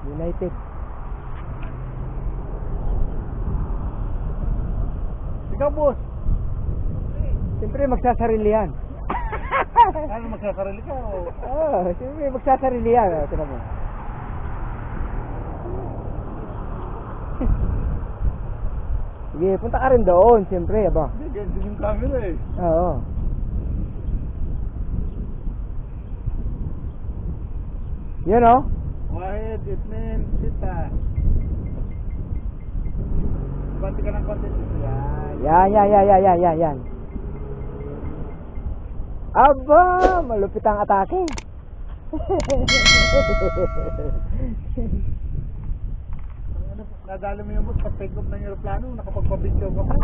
United. Ikaw, boss. Siyempre magsasarili yan. Ano, magsasarili ka o? Oo, siyempre magsasarili yan. Tignan mo. Sige, punta ka rin doon, siyempre, aba. Hindi, ganyan yung camera eh. Oo. Yan o. Wahid, Itmin, Sita. Banti ka ng konti dito. Yan. Aba, malupit ang atake. Nadali mo yung boss, pag-take off ng aeroplano, nakapagpabidyo ka pa.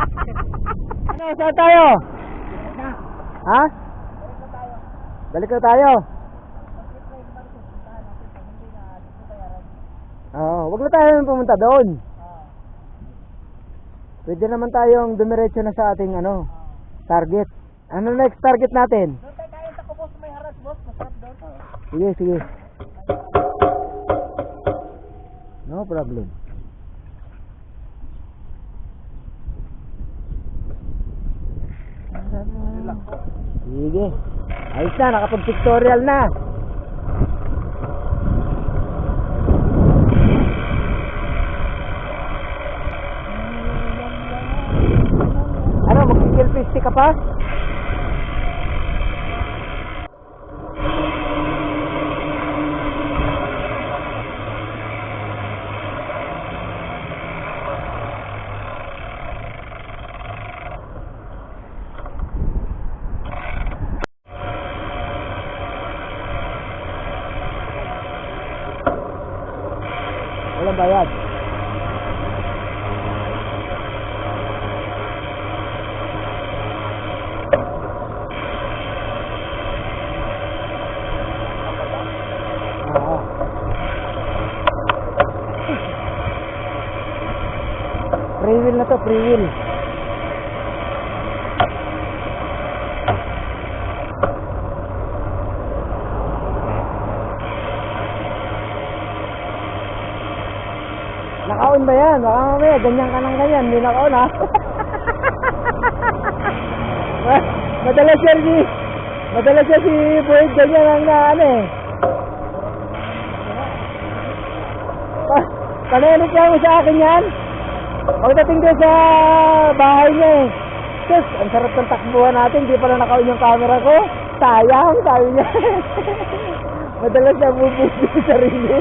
Ano, saan tayo? Ha? Balik na tayo. Oo, wag na tayo pumunta doon. Pwede naman tayong dumiretso na sa ating target. Ano next target natin? Doon tayo kaya sa kubos, may haras boss, masarap doon. Sige. No problem. Sige. Ayos na, nakapag-pictorial na. Ano, mag-selfie ka pa? Walang bayad. Oo. Free wheel na to, free wheel. Naka-on ba yan? Baka mamaya, ganyan ka ng ganyan. Hindi naka-on ha. Madalas siya si Boyd ganyan ang Panayanin ka mo sa akin yan. Pagdating doon sa bahay niya eh. Sus, ang sarap ng takbuhan natin. Hindi pala naka-on yung camera ko. Sayang, sabi niya. Madalas siya bubuti sa sarili.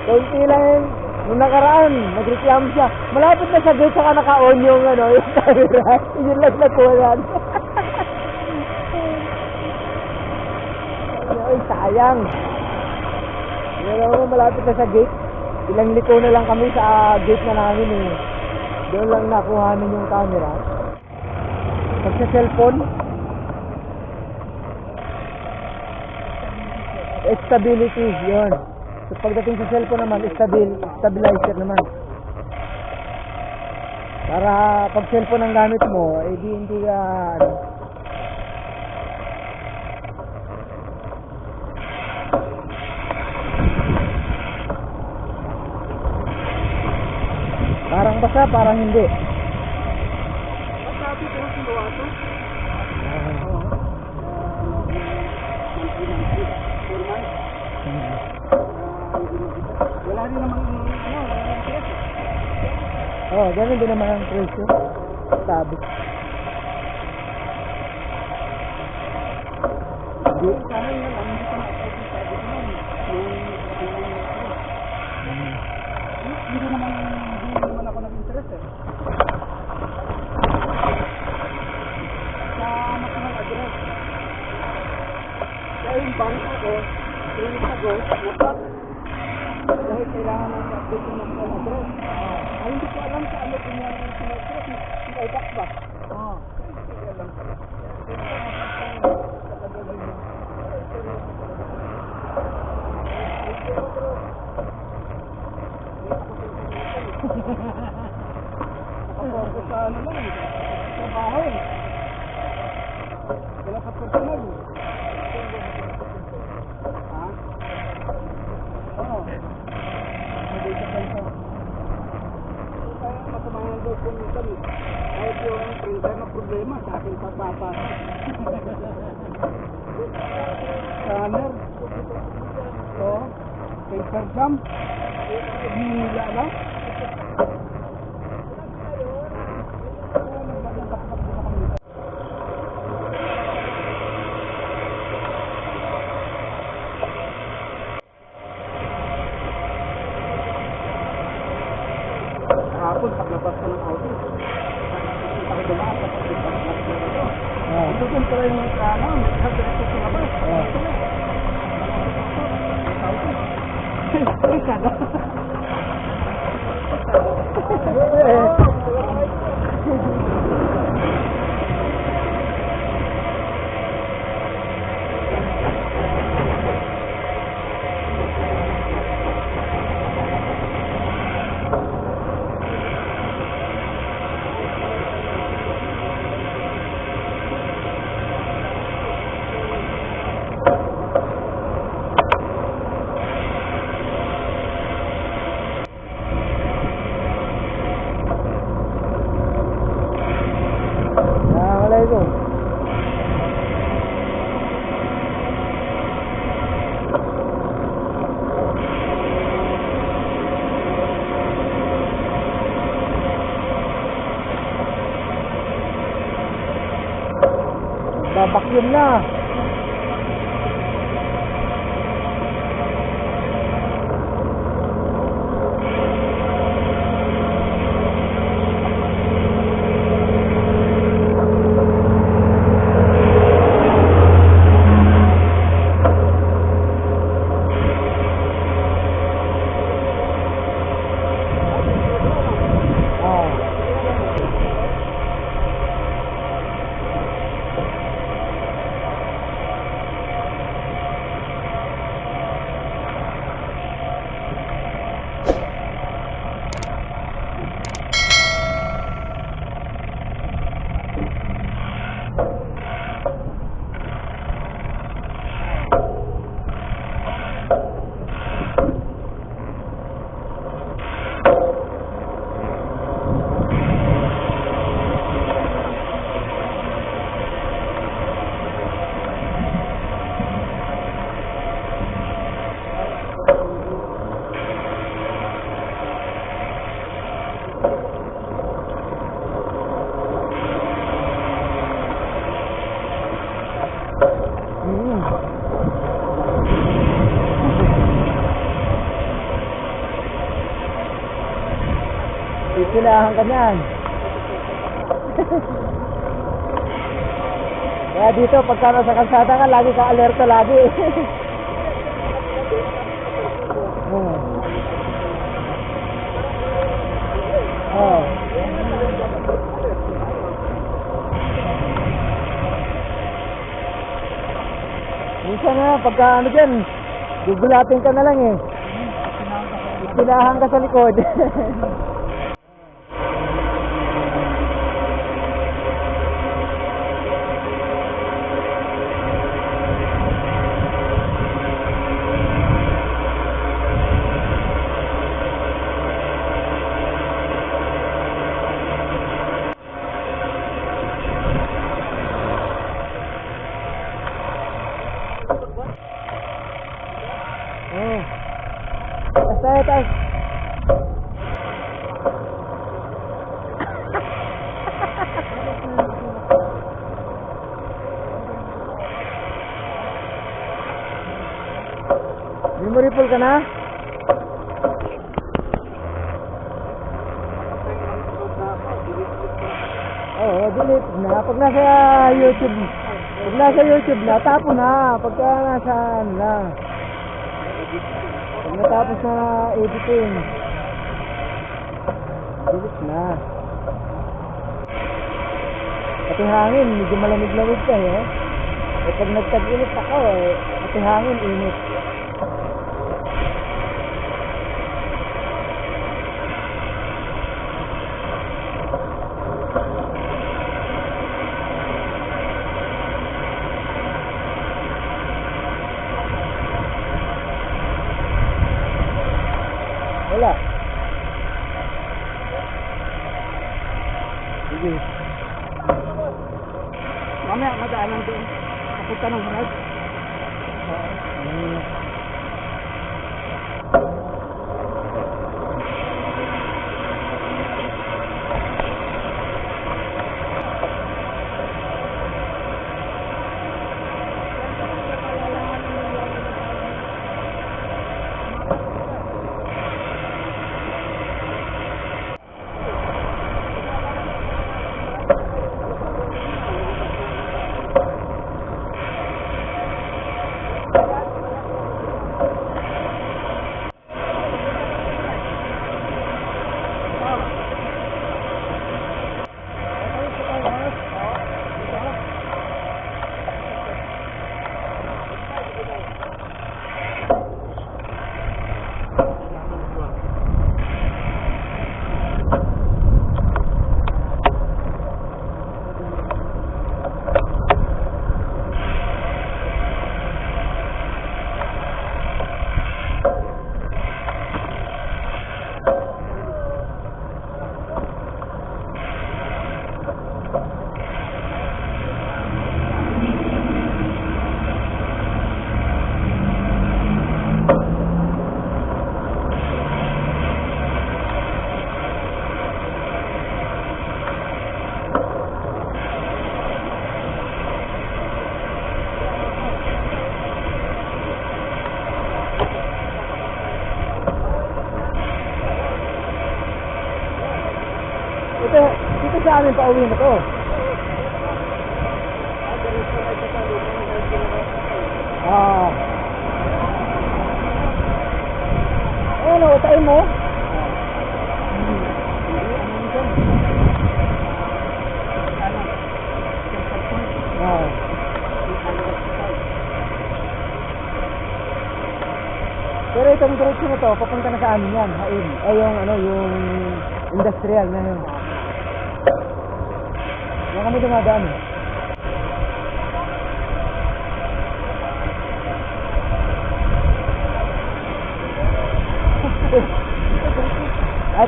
Kunti lang yun. Nung nakaraan, nagreklamo siya. Malapit na sa gate saka naka-on yung camera. Yun lang nakuhan. Ay, sayang. Malapit na sa gate. Ilang liko na lang kami sa gate na namin eh. Doon lang nakuhanin yung camera. Pag sa cellphone, stability, yun. So, pagdating sa cellphone naman, stabilizer naman. Para pag cellphone ang gamit mo, hindi ka, parang basa, parang hindi. Sabi ko yung sinuwa ito. Wala rin namang ganun din naman ang presyo. Sabi. Hindi. Sana yun lang, hindi ko na-sabi ko naman. Hindi naman ako nag-interest eh. Sa national address. Kaya yung bank ako, clinic ako, napak. Dahil kailangan ng update yung national address. Ay, hindi ko alam sa ano kung yan yung national address. Hindi ay back ba? Hindi ko alam. Nakapagod sa ano lang eh. Trabaho eh. Wala ka personal eh. daw po minsan, kahit yung printer na problema, sa akin papapa. Scanner. Oo. Paper jam. Hinila lang. Kahapon, paglabas ko ng auto, nakikita ko dumaan sa paglabas na ito. Ito kung pala yung ano, nagkadiretso sa labas. Risada. Assalamualaikum. Babakyum na. Pipilahan ka niyan. Kaya dito, pagka nasa kalsada ka, lagi ka alerto lagi. Oh. Minsan nga, pagka ano dyan, gugulatin ka na lang eh. Pipilahan ka sa likod. Tayo. Memory full ka na? Oo, delete na. Pag nasa YouTube na, tapo na. Pagka nasa ano na. Pag natapos na editing, delete na. Pati hangin, medyo malamig-lamig ka eh. Eh pag nagtag-init ako eh, pati hangin, init. Wala. Sige. Mamaya, madaanan doon. Kapunta ng Harad. Mm. Dito sa amin pa uwi na to. Ah. Ano, utain mo? Ah. Pero itong diretso na to, papunta na sa amin yan. Hain. Ay, yung ano, yung industrial na yun. Yan kami dumadaan.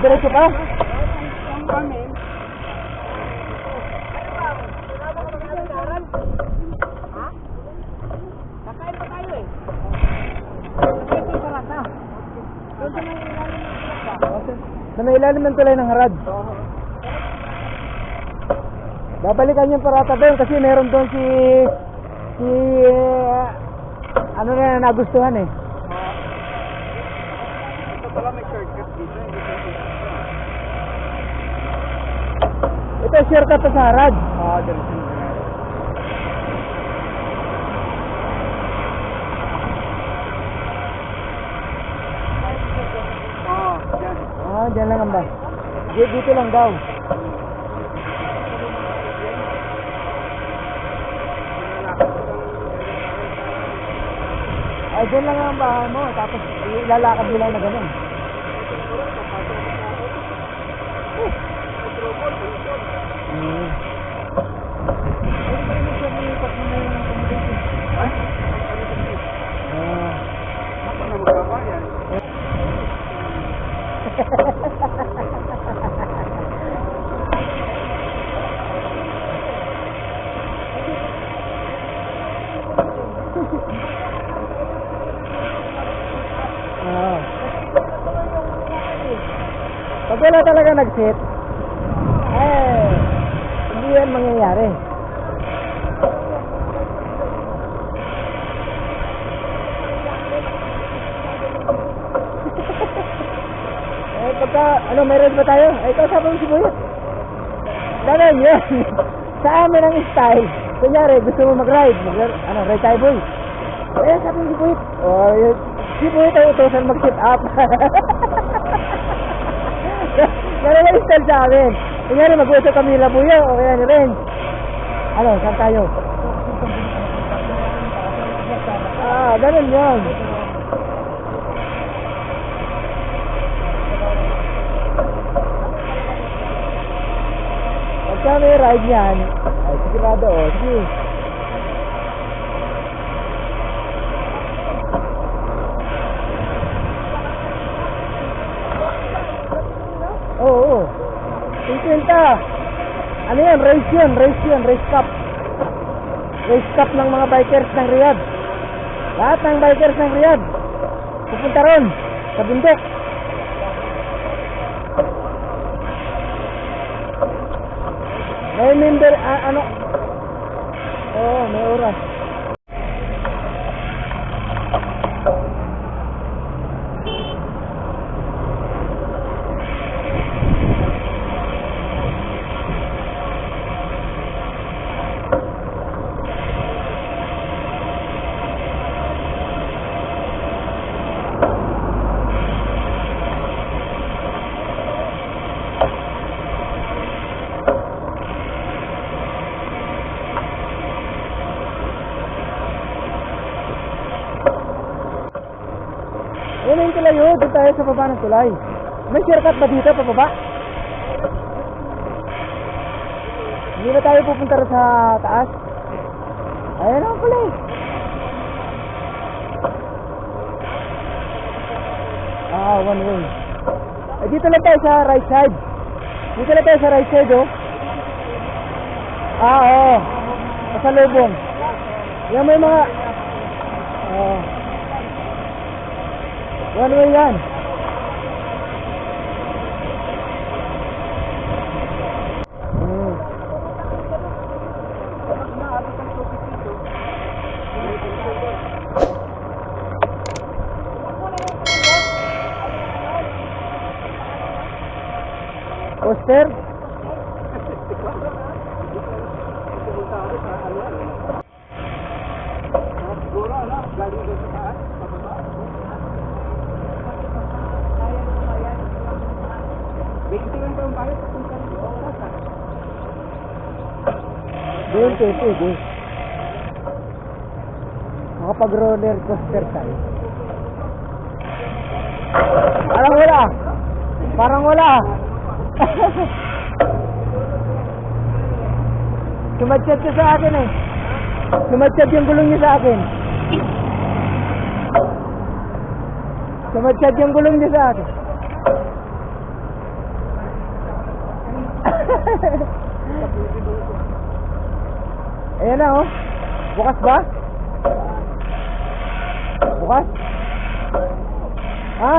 Diretso pa? Ang amin. Ha? Kakain pa tayo eh. Ito yung karata. Doon sa may ilalim ng tulay. Sa may ilalim ng tulay ng Harad. Babalikan yung parata doon kasi meron doon si ano na nagustuhan eh. Ito pala may shortcut dito. Ito shortcut to sa Harad. Diretso. Yan. Dyan lang ang ba? Dito lang daw. Ay, dyan lang ang bahay mo. Tapos ilalakad mo lang na gano'n. Pag wala talaga nag-set, hindi yan mangyayari. Pagka, may ride ba tayo? Ikaw sabi mo si Buyot. Ganun yan. Sa amin ang style. Kunyari, gusto mo mag-ride. Ride tayo, boy. Sabi mo si Buyot. Si Buyot ay utosan mag-sit up. Ganun ang style sa amin. Kunyari, mag-usap kami nila Buyo. O kaya ni Ren. Saan tayo? Ganun yan. Pagka may ride yan, ay sigurado sige. Oo. 50. Ano yan? Race yun. Race cup. Race cup ng mga bikers ng Riyadh. Lahat ng bikers ng Riyadh pupunta ron sa bundok. May member, ano? Oo, may oras. Ayun yung tulay yun, doon tayo sa baba ng tulay. May shortcut ba dito pababa? Hindi na tayo pupunta rin sa taas. Ayun ang kulay. One way. Eh, dito lang tayo sa right side. Dito lang tayo sa right side, oh. Oo. Pasalubong. Yan may mga... One way yan. Poster? Siguro, ano? Galing doon sa taas, pababa. 20 lang ba yung bayad? 20, pwede. Makapag-roller coaster tayo. Parang wala. Parang wala. Sumatsyad siya sa akin eh. Sumatsyad yung gulong niya sa akin. Sumatsyad yung gulong niya sa akin. Ayan na oh. Bukas ba? Bukas? Ha?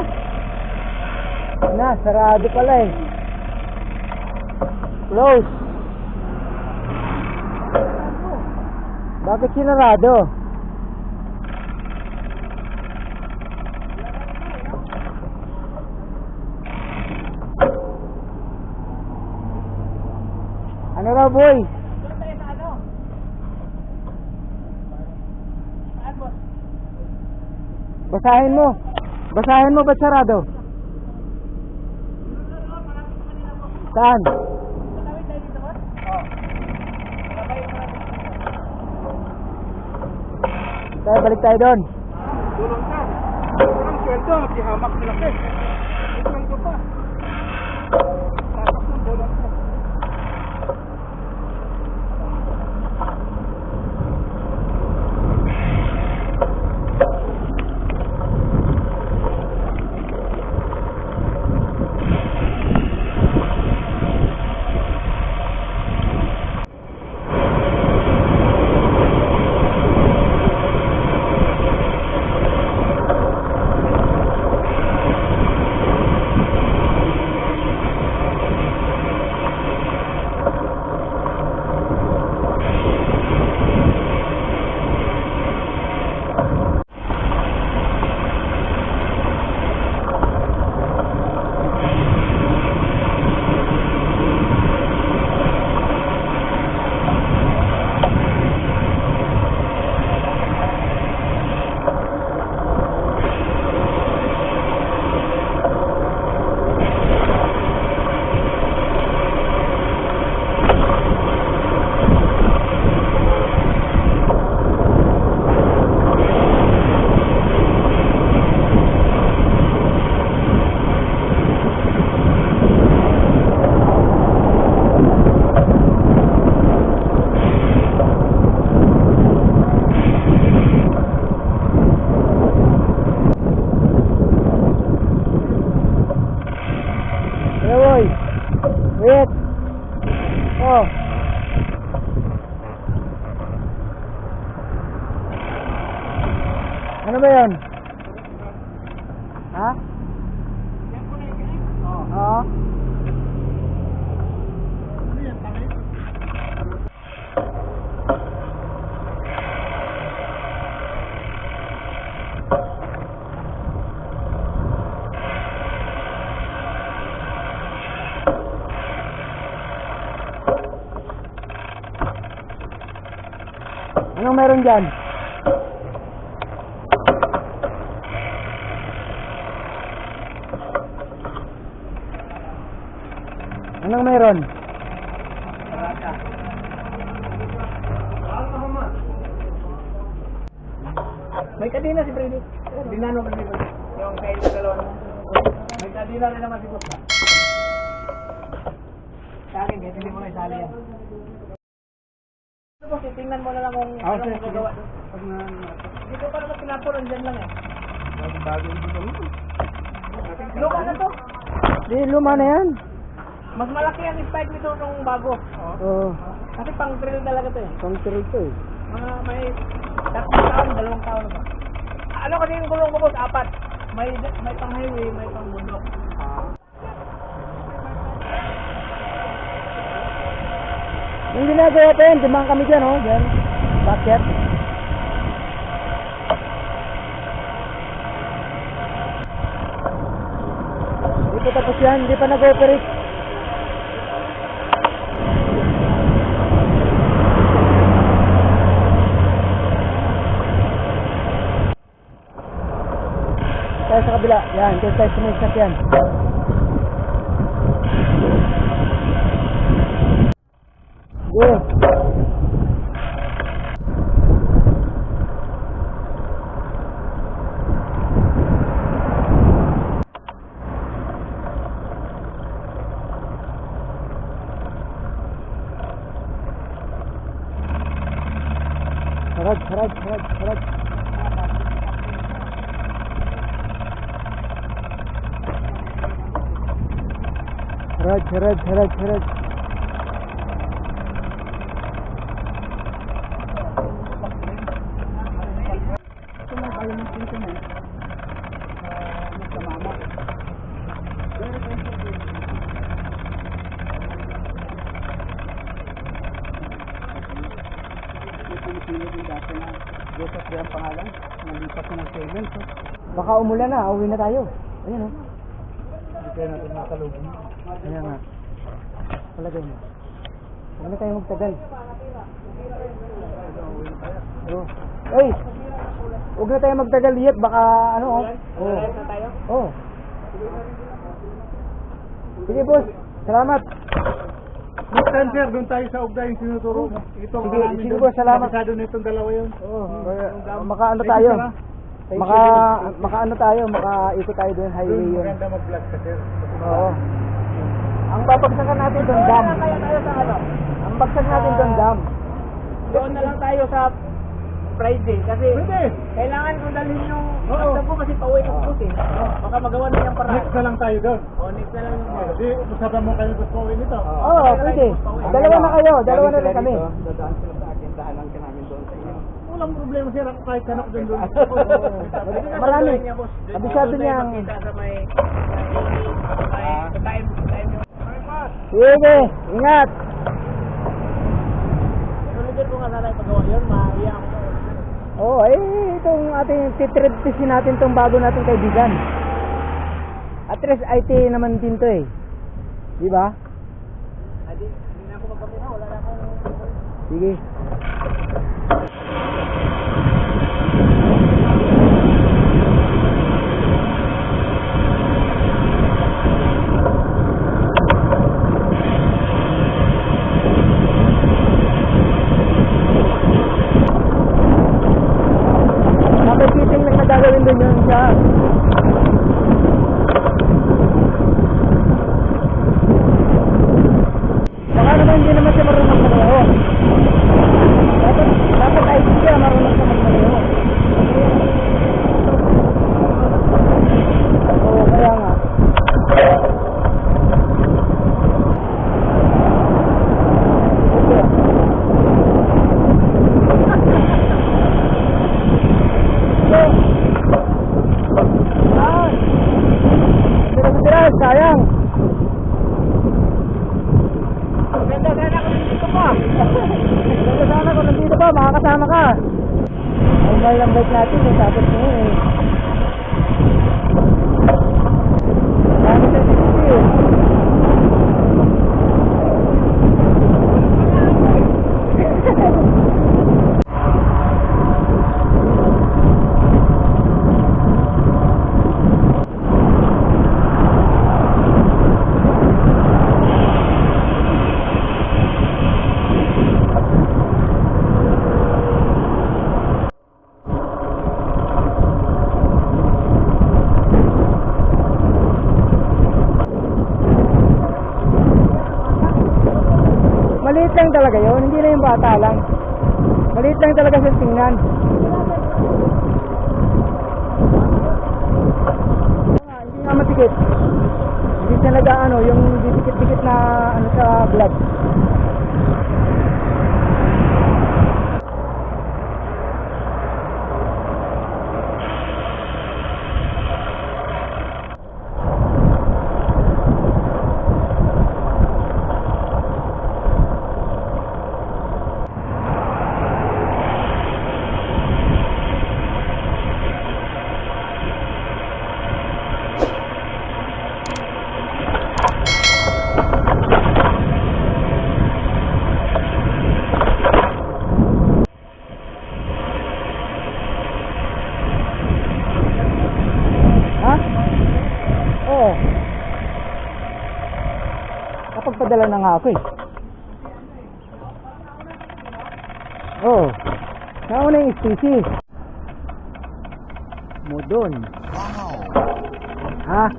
Na, sarado pala eh. Close. Bakit sinarado? Ano raw boy? Basahin mo. Basahin mo ba't sarado? Saan? Tayo, balik tayo doon. Tulong ka. Walang sweldo, maghihamak sila ka. Sweldo pa. Tatak ng bulong ka. Wait. Oh. Ano ba yun? Ha? Oo. Anong meron dyan? Anong meron? May kadina si Freddy. Dinano ka dito. Yung kain sa dalawa. May kadina rin naman si Busta. Sa akin, hindi mo na isali yan. Tingnan mo na lang kung anong magagawa doon. Dito pa naman pinapon, andyan lang eh. Luma na to. Di, luma na yan. Mas malaki ang spike nito nung bago. Oo. Kasi pang drill talaga to eh. Pang-trade to eh. Mga may 3 taon, 2 taon pa. Ano kasi yung gulong ko boss? 4. May pang highway, may pang bundok. Yung ginagawa pa yan, dimang kami dyan, oh. Dyan. Basket. Hindi pa tapos yan, hindi pa nag-operate. Tayo sa kabila, yan, tayo tayo sumisap yan. Go. Haraj. Haraj. Ito na kayo ng dito na eh. Magkamama. Dati na Joseph Ray ang pangalan. Nalipas na ng Kevin. Baka umulan na, uwi na tayo. Ayan, oh. Hindi kayo natin nakalugin. Ayan nga. Palagay mo. Huwag na tayo magtagal. Oh. Ay! Huwag na tayo magtagal yet. Baka ano, oh. Oh. Na tayo? Oh. Sige, boss. Salamat. Next time sir, doon tayo sa Ugda yung sinuturo mo. Itong Sige, boss. Salamat. Kabisado na itong dalawa yun. Oh. Makaano tayo. Makaano tayo. Makaikot tayo doon. Highway yun. Maganda mag-vlog ka sir. Oo. Ang babagsakan natin doon, dam. Kaya tayo sa ano? Ang bagsak natin doon, dam. Doon na lang tayo sa Friday kasi Pwede. kailangan kong dalhin yung Oo. laptop ko kasi pauwi ko buti. Baka magawa na yung paraan. Next na lang tayo doon. O, next na lang yung Di, usapan mo kayo gusto uwi nito. Oo, pwede. Dalawa na kayo. Dalawa na rin kami. Dadaan sila sa akin, dahalan ka namin doon sa inyo. Walang problema sir, ako kahit kanak doon doon. Marami. Abisado niya ang... Makita sa may time yung... Sige, ingat. Ulitin ko nga sana yung paggawa yun, maahiya ako. Oo, itong ating titriptisin natin itong bago nating kaibigan. At least IT naman din to eh. Di ba? Hindi na ako magpapina, wala na akong... Sige. Kapag-sitting lang na gagawin doon yun siya. Baka naman hindi naman siya marunong magmaneho. Dapat ay siya marunong sa magmaneho. Oo, kaya nga. Andres, sayang. Ganda sana kung dito pa. Ganda sana kung nandito pa, makakasama ka. Ay, mahal ang bike natin eh, tapos mo eh. Dami sa city eh. Maliit lang talaga yun, hindi na yung bata lang. Maliit lang talaga siya tingnan. Hindi nga matikit. Hindi siya nag-ano, yung didikit-dikit na ano sa vlog. Ha? Oo. Kapagpadala na nga ako eh. Oo. Nauna yung STC. Modon. Ha?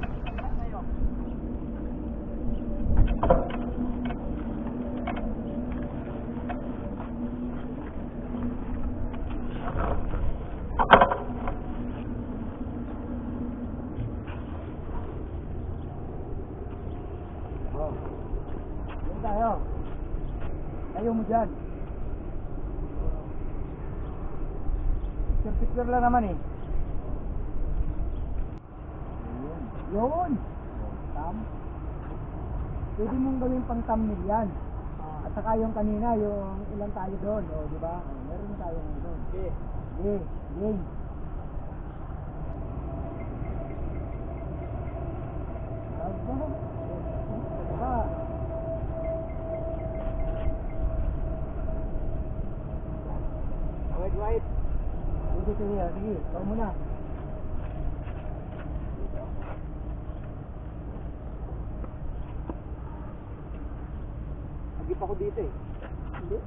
Doon tayo. Tayo mo dyan. Picture lang naman eh. Yun. Tam. Pwede mong gawin pang thumbnail yan. At saka yung kanina, yung ilan tayo doon. O, di ba? Meron tayo ngayon doon. Okay. Game. Aba. Wait. Sige. Ikaw muna. Agip ako dito eh. Hindi.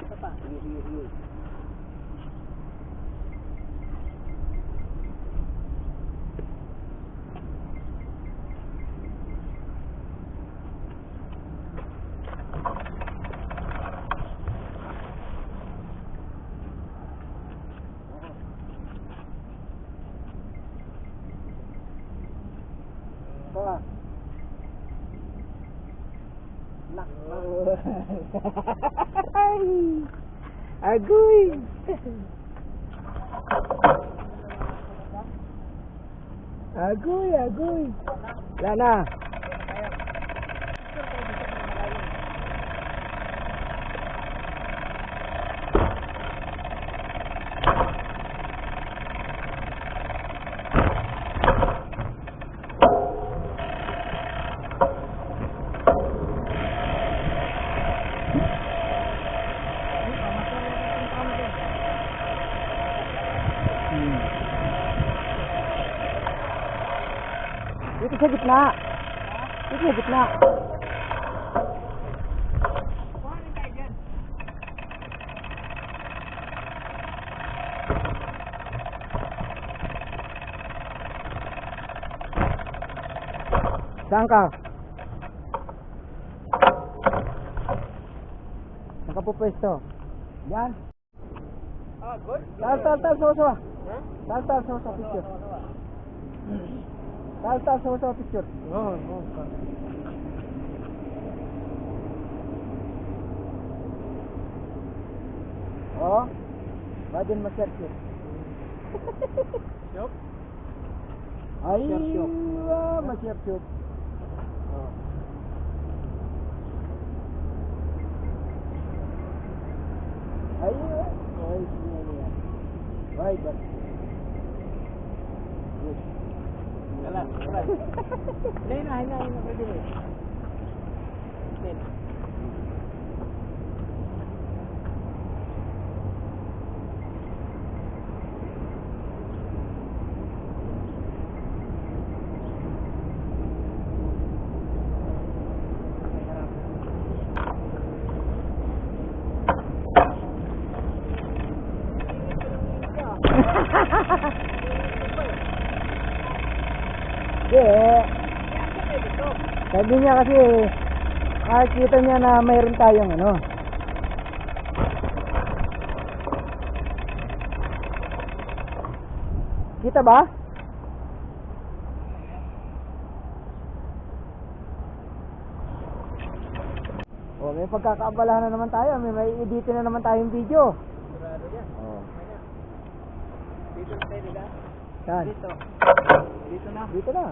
Isa pa. Sige. Ito Nak. Agoy. Agoy. Wala na. Dito sa gitna. Saan ka? Saan ka po pwesto? Yan. Good. Tal, sawa. Tal, sawa picture. Tal, sawa picture. Oo. Oh. Ba din ma-circuit. Yup. Ay, Circuit. ma-circuit. Oh. Ay, ay, yan. Right, but good. Jalan, jalan. Hindi na, pwede mo. Hindi na. Sabi niya kasi nakikita niya na mayroon tayong ano. Kita ba? Oh, may pagkakaabalahan na naman tayo. May editin na naman tayong video. Sigurado yan. Oh. Dito na tayo, diba? Saan? Dito. Dito na. Dito na.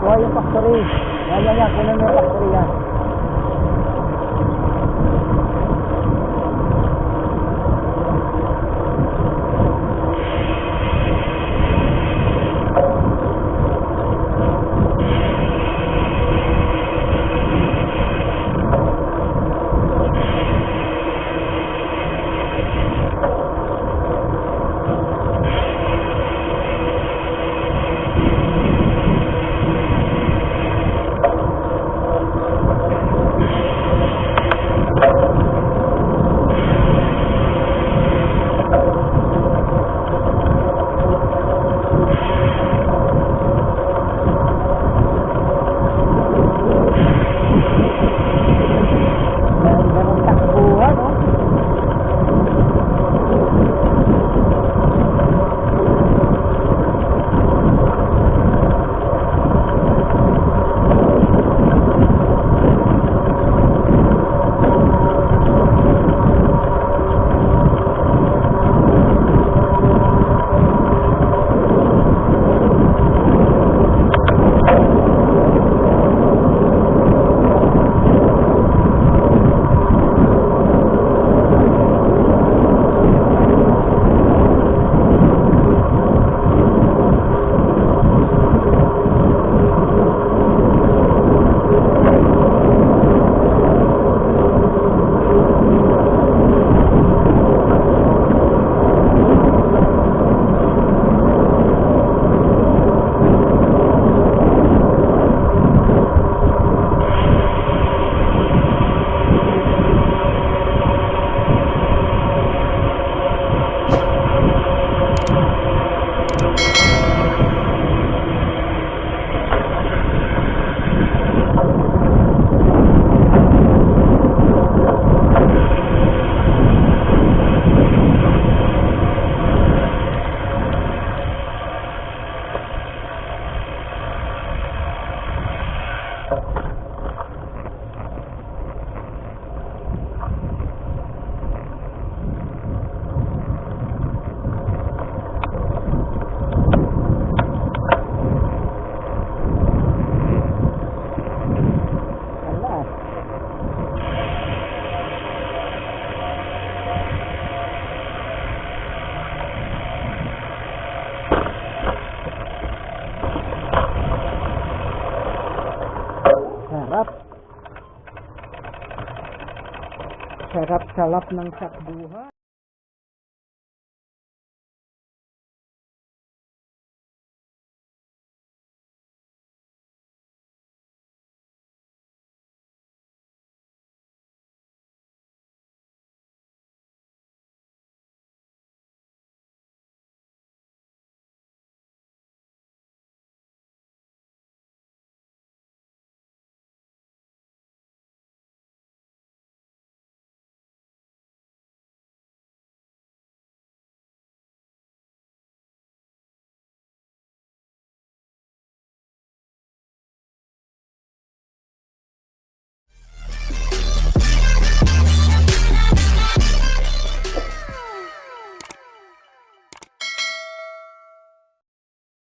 Kuha yung factory. Yan. Kunin mo yung factory yan. Sarap-sarap ng sakbuhan.